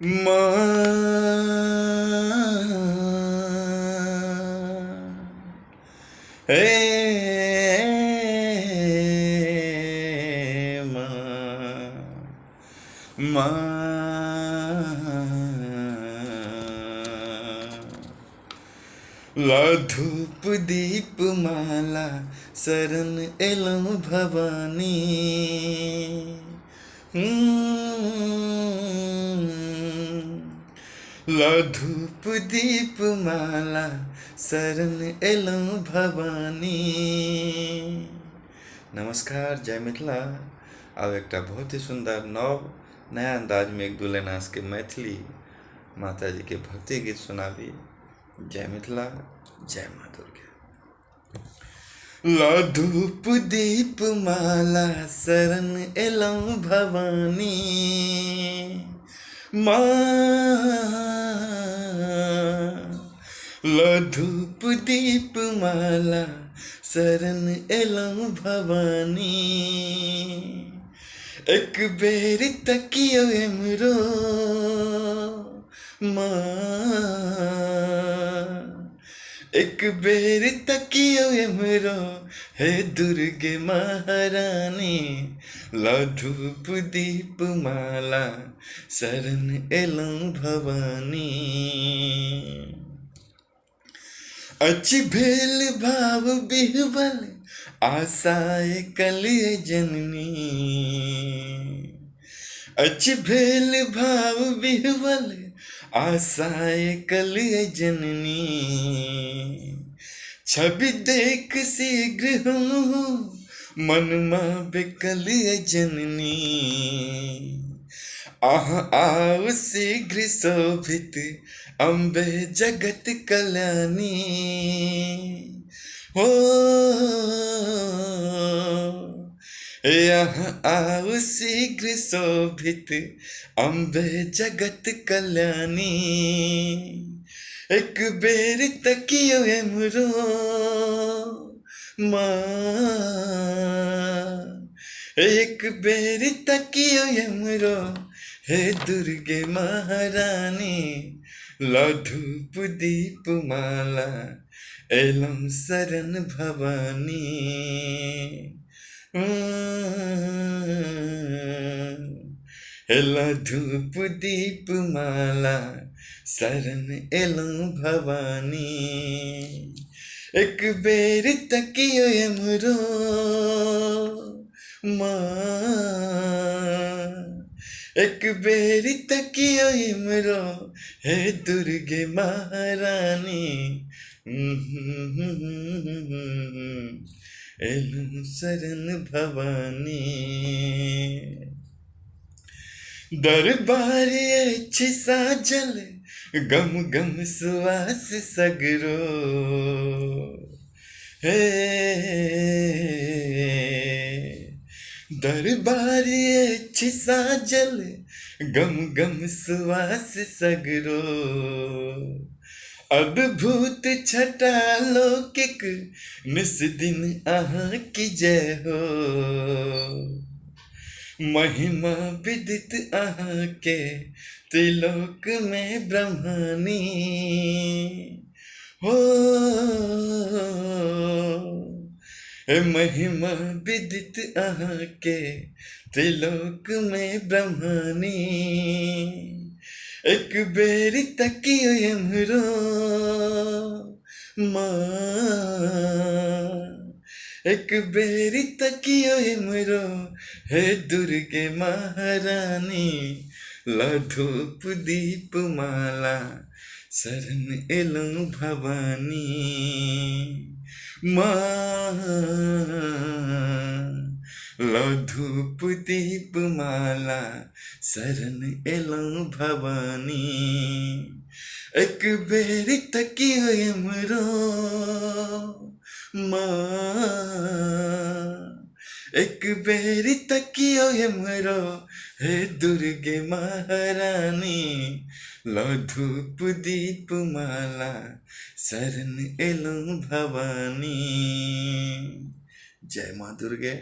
ला धूप दीप माला शरण एलम भवानी। ला धूप दीप माला शरण एलम भवानी। नमस्कार, जय मिथिला। अब एक बहुत ही सुंदर नया अंदाज में एक दुल्हनास के मैथिली माता जी के भक्ति गीत सुनाबी। जय मिथिला, जय माँ दुर्गा। ला धूप दीप माला शरण एलम भवानी। ला धूप दीप माला शरण एलम भवानी। एक बेरी तकियो एमरो एक बेरी तकियो एमरो हे दुर्गे महारानी। ला धूप दीप माला शरण एलम भवानी। अच्छी भेल भाव बिहबल आशाए कलिय जननी। अच्छी भेल भाव बिहबल आशाए कलिय जननी। छवि देख शीघ्र हूँ मन माँ बेकलिय जननी। आओ शीघ्र शोभित अम्बे जगत कल्याणी। हो यहाँ आओ शीघ्र शोभित अम्बे जगत कल्याणी। एक बेर तकियो एमरो माँ। एक बेर तकियो एमरो हे दुर्गे महारानी। ला धूप दीप माला एलम शरण भवानी। ला धूप दीप माला शरण एलम भवानी। एक बेर तकियो एमरो माँ। एक बेरी तकियो एमरो हे दुर्गे महारानी। एलम शरण भवानी। दरबार अच्छी साजल गम गम सुवास सगरो। हे दरबार अच्छी साजल गम गम सुवास सगरो। अद्भुत छटा लौकिक निस दिन आहाँ की जय हो। महिमा विदित आहाँ के त्रिलोक में ब्रह्मानी। हो महिमा विदित आहाँ के त्रिलोक में ब्रह्मानी। एक बेरी तकियो एमरो माँ। एक बेरी तकियो एमरो हे दुर्गे महारानी। ला धूप दीप माला शरण एलम भवानी। ला धूप दीप माला शरण एलम भवानी। एक बेरी तकियो एमरो माँ। एक बेरी तकियो एमरो हे दुर्गे महारानी। ला धूप दीप माला शरण एलम भवानी। जय माँ दुर्गे।